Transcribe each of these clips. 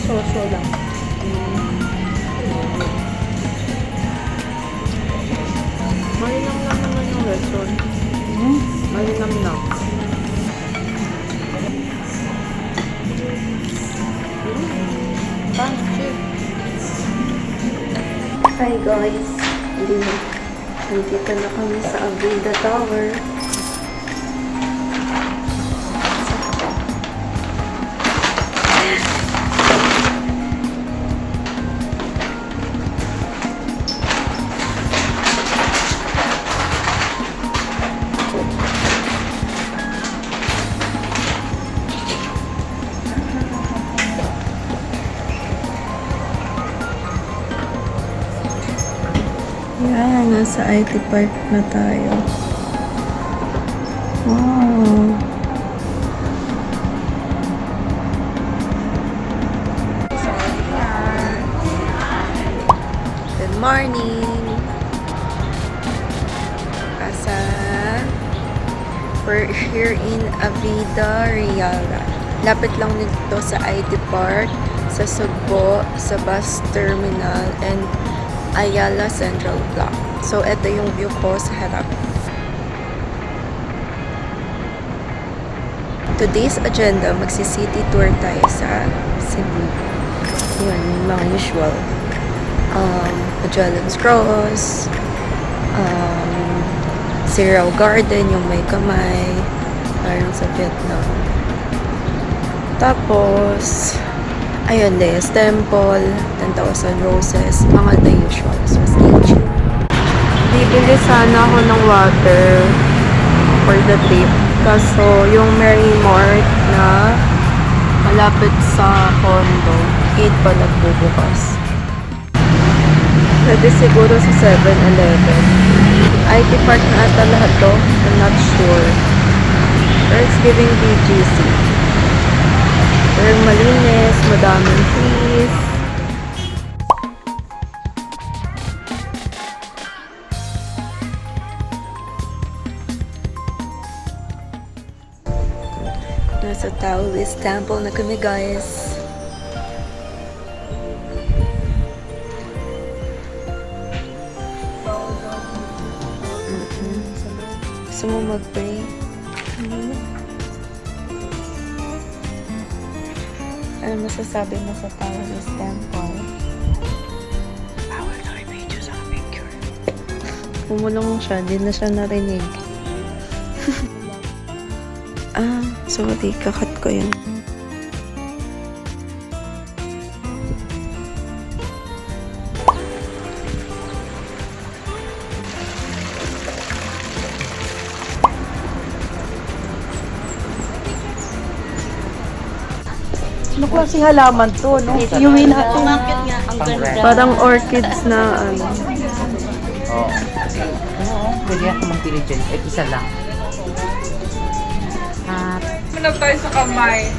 So lang. Malinam lang naman yung restaurant. Malinam lang. Hi guys! Nandito na kami sa Avida Tower. Yan, nasa IT Park na tayo. Wow! Good morning! We're here in Avida Reala. Lapit lang nito sa IT Park, sa Sugbo, sa bus terminal, and Ayala Central Block. So, ito yung view ko sa harap. Today's agenda, magsi-city tour tayo sa Cebu. Yun, yung mga usual. Magellan's Cross, Sirao Garden, yung may kamay, parang sa Vietnam. Tapos, ayun, Lea's Temple, 10,000 Roses, mga the usual. So, stay tuned. Bibili sana ako ng water for the trip. Kaso, yung Mary Mart na malapit sa condo, 8 pa nagbubukas. Pwede siguro sa 7-Eleven. IT Park na ata lahat to. I'm not sure. Pero it's giving BGC. Pero malinis, madaming trees. Nasa Taoist Temple na kami, guys. Gusto mo mag-pray? Ano masasabi mo sa Taoist Temple? Bawal na i-video sa picture. Pumulong siya, di na siya narinig. Sorry, kakat ko yun. Ano klaseng halaman to, no? Iuwi natin. Parang orchids na ano. Oo. Pwede ako magpili dyan. Isa lang. Manap tayo sa kamay.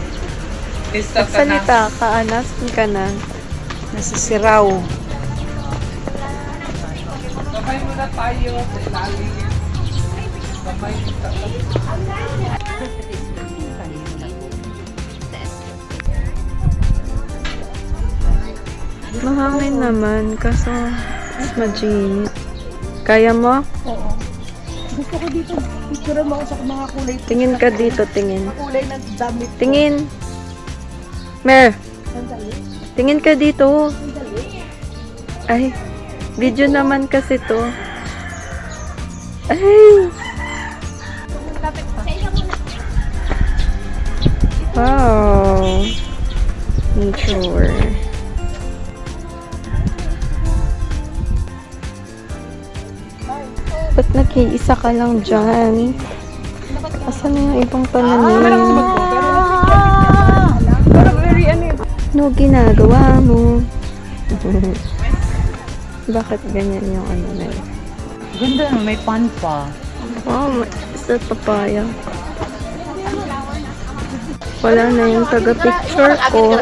Lista ka na. Salita ka, anas ka na. Nasa Sirao. Kamay muna tayo sa ilalim. Kamay muna tayo. Mahangin naman, kaso maginit. Kaya mo? Oo. Gusto ko dito, picture mo ako sa mga kulay. Tingin ka dito, tingin. Kulay ng damit. Tingin. Mer, Sandali. tingin ka dito. Sandali. Ay, video naman kasi to. Ay! Wow! Nature. Ba't nag-iisa ka lang dyan? Asan na yung ibang pananim? Ano ginagawa mo? Bakit ganyan yung ano na yun? Ganda na, may pan pa. Wow, isa papaya. Wala na yung taga-picture ko.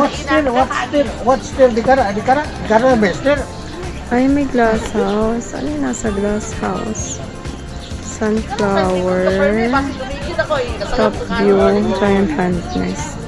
What's still, di kara best still. Ay, may glass house. Ano yung nasa glass house? Sunflower. Top view. Giant hand nest.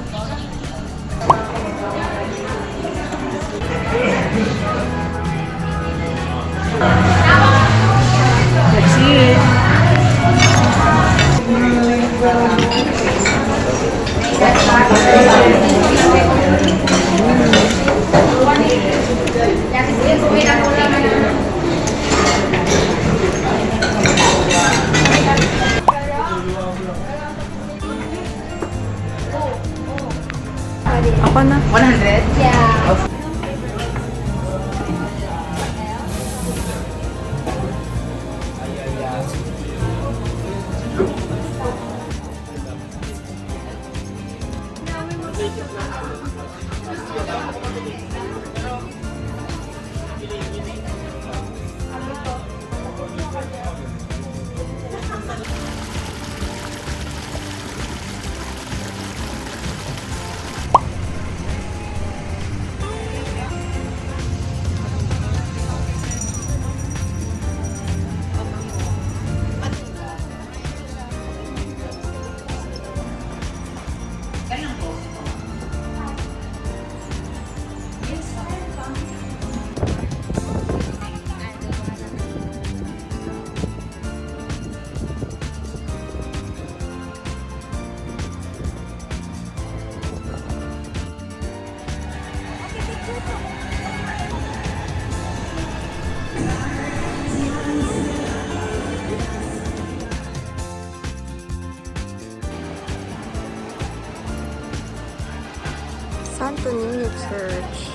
Santo Niño Church.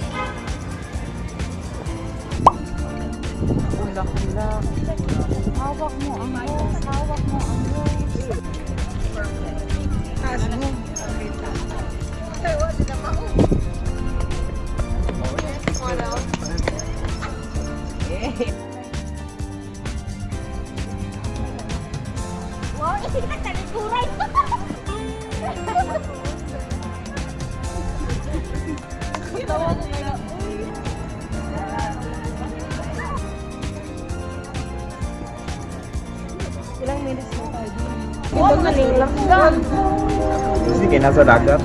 Sige, nasa dagat.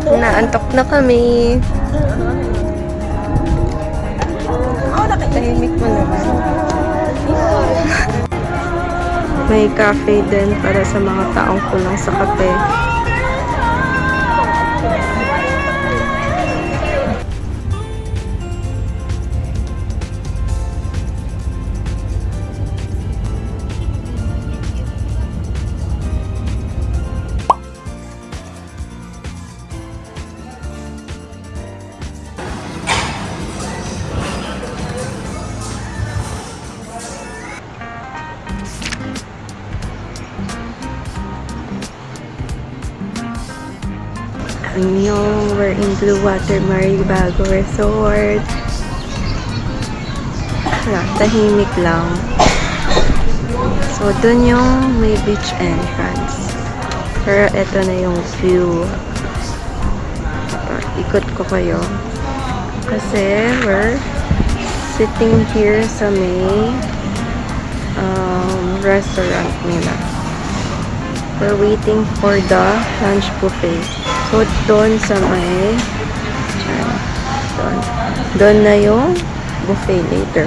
Naantok na kami. Tahimik mo naman. May cafe din para sa mga taong kulang sa kape. Anyong, we're in Blue Water Maribago Resort. Wala, tahimik lang. So, dun yung may beach entrance. Pero eto na yung view. Ikot ko kayo. Kasi we're sitting here sa may restaurant nila. We're waiting for the lunch buffet. So, doon sa may doon na yung buffet later.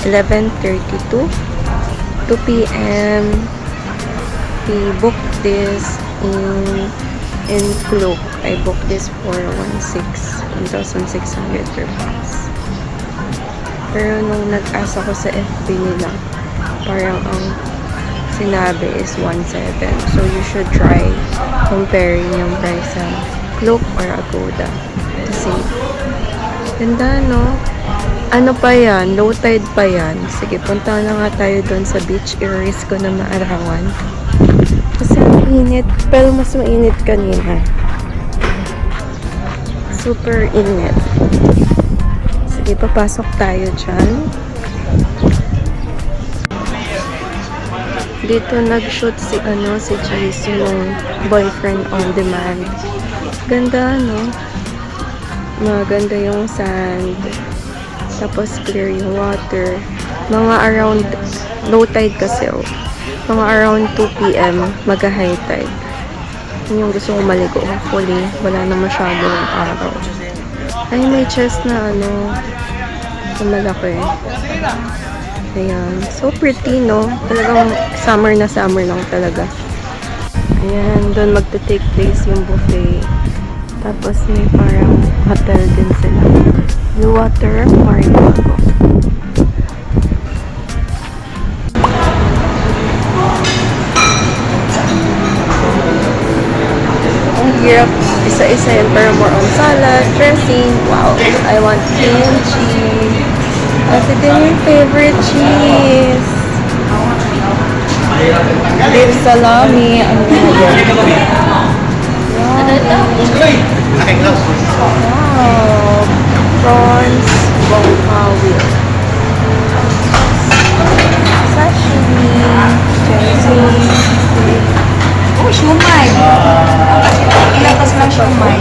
11:32 2 p.m. We booked this in Klook. I booked this for 1,600 per pax. Pero nung nag-ask ako sa FB nila, parang ang sinabi is 1,700. So, you should try comparing yung price sa Klook or Agoda to see. Ganda, no? Ano pa yan? Low tide pa yan. Sige, punta na nga tayo doon sa beach. I-risk ko na maarawan. Kasi ang init. Pero mas mainit kanina. Super init. Sige, papasok tayo dyan. Dito nag-shoot si Jace, yung boyfriend on demand. Ganda, no? Maganda yung sand. Tapos clear yung water. Mga around, low tide kasi, oh. Mga around 2 p.m. mag-high tide. Yun yung gusto kong maligo. Hopefully, wala na masyadong araw. Ay, may chest na malaki. Ayan. So pretty, no? Talagang summer lang talaga. Ayan. Doon magte-take place yung buffet. Tapos may parang hotel din sila. Blue Water Maribago. Ang hirap isa-isa yun. Pero more on salad, dressing. Wow. I want kimchi. Ate din yung favorite cheese. Beef salami. Ano ba yan? Wow. Prawns. Bongkawil. Sashimi. Jenny. Oh, shumai. Ilatas lang shumai.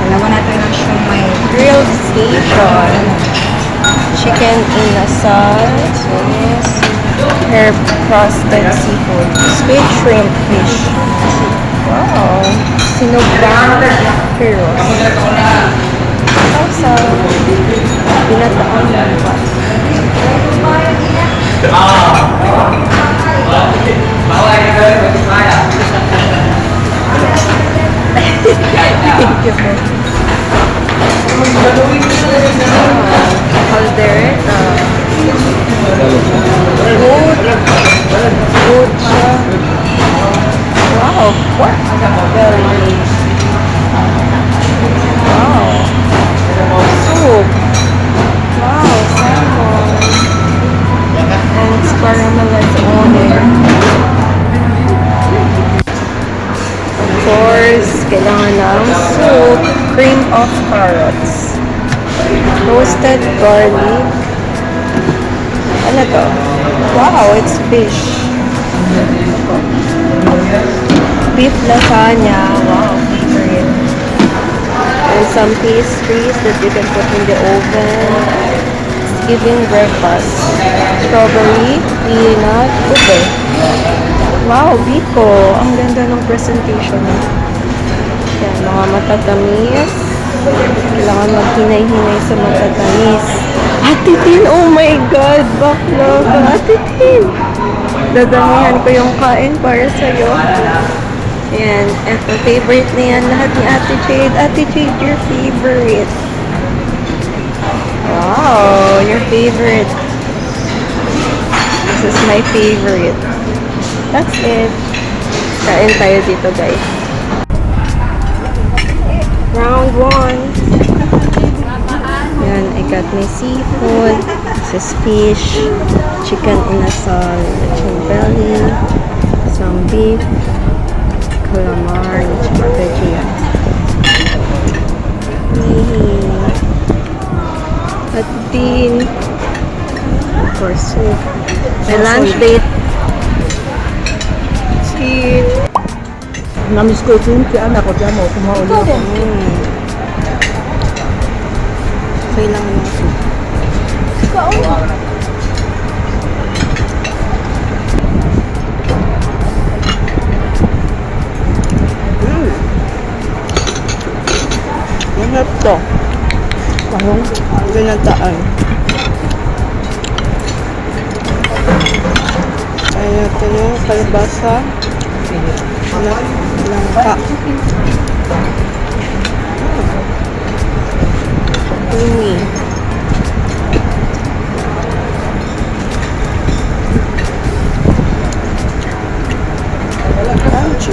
Dalawa natin ang shumai. Grilled station. Chicken inasal. Herb crusted seafood. Squid shrimp fish. Wow. Sinogang heroes. Also, binataon ng what? Thank you, sir. Caldereta. Good siya. Wow, pork. Very nice. Wow. Soup. Wow, salmon. And it's caramelized onion. Of course, kailangan ng soup. Cream of carrots. Roasted garlic. Ano to? Wow, it's fish. Beef lasagna. Wow, favorite. And some pastries that you can put in the oven. It's giving breakfast. Strawberry, peanut, ube. Wow, biko. Ang ganda ng presentation. Yan, mga matatamis. Kailangan maghinay-hinay sa matatamis. Ate Tin, oh my God! Baklava! Ate Tin! Dadamihan ko yung kain para sa'yo. Ayan, eto, favorite na yan lahat ni Ate Jade. Ate Jade, your favorite. Wow, your favorite. This is my favorite. That's it. Kain tayo dito, guys. Round 1. Yan, I got my seafood. This is fish, chicken inasal, chicken belly, some beef, calamari, chicken veggie. At din, of course, soup. My lunch date. Cheat. Namiss ko ito yung anak ko dyan mo. Kumauli ako. Okay lang yung soup. Mahirap to. Tahong ginataan. Kaya natin yung kalabasa na langka. Creamy. Crunchy.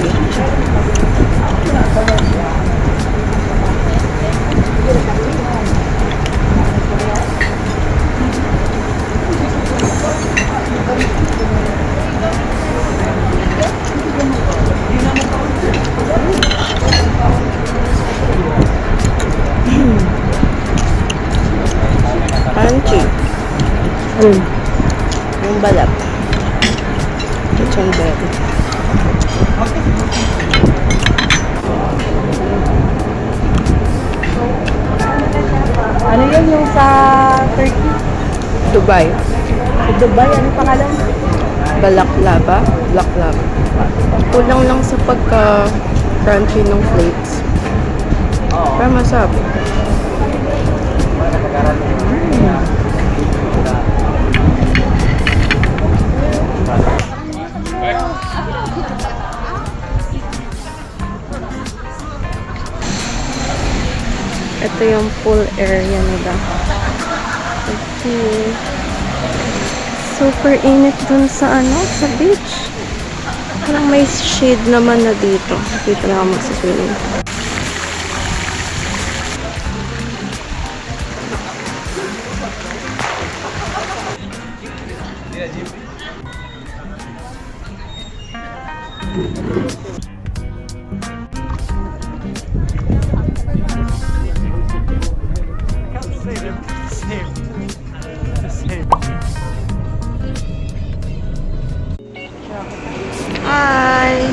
Crunchy. Yung balat. Chicken belly. Ano yun yung sa Turkey? Dubai. Sa Dubai, ano pangalan? Balaklava. Baklava. Kulang lang sa pagka-crunchy ng flakes. Pero masarap. Ito yung pool area nila. Okay. Super init dun sa sa beach. Parang may shade naman na dito. Dito na ako magsiswimming. Hi!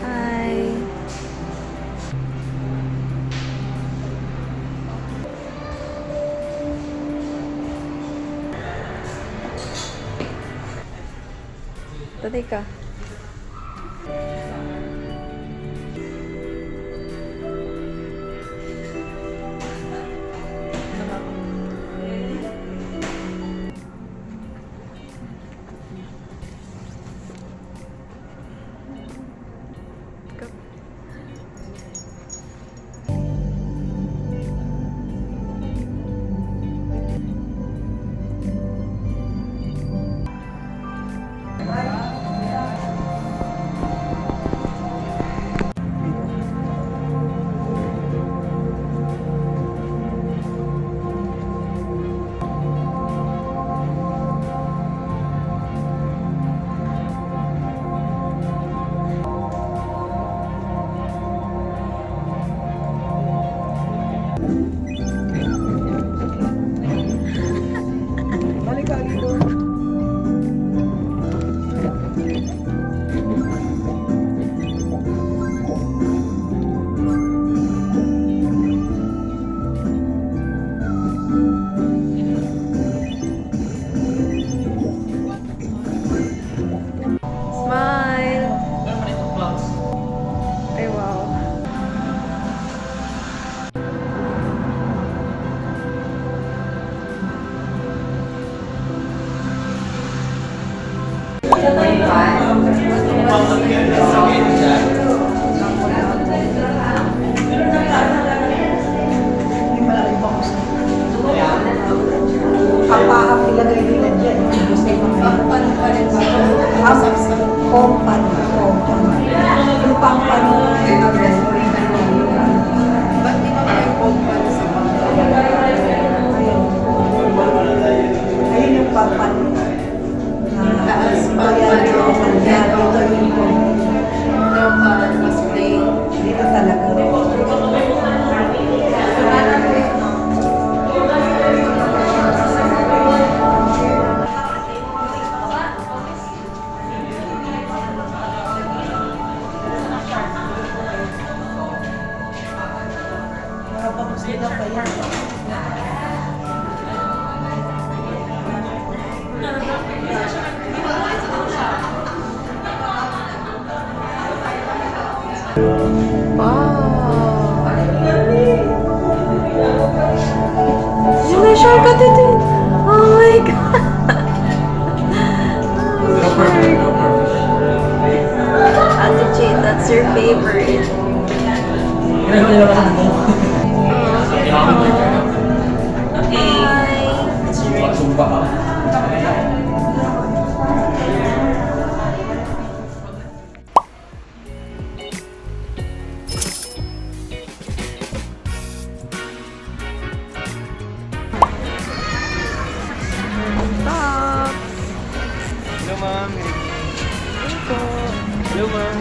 Hi! Tatay ka. Yung pampano. Ba't di ba may pogpan sa Ayun yung pampano. taas pagpan? Local, mas plain. Dito talaga. Wow! Yung may shortcut ito. Oh my God! Ate Jade, that's your favorite. Hello, ma'am. Hello, ma'am.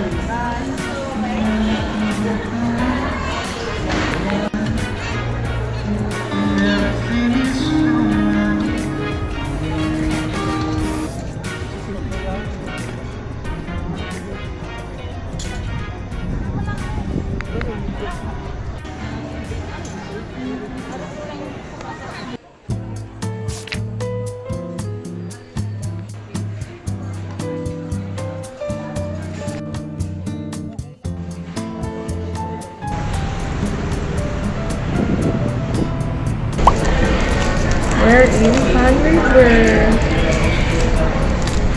We're in Fan River.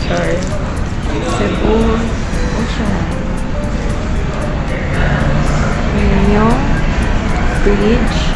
Sorry. Cebu Ocean. Yun yung bridge.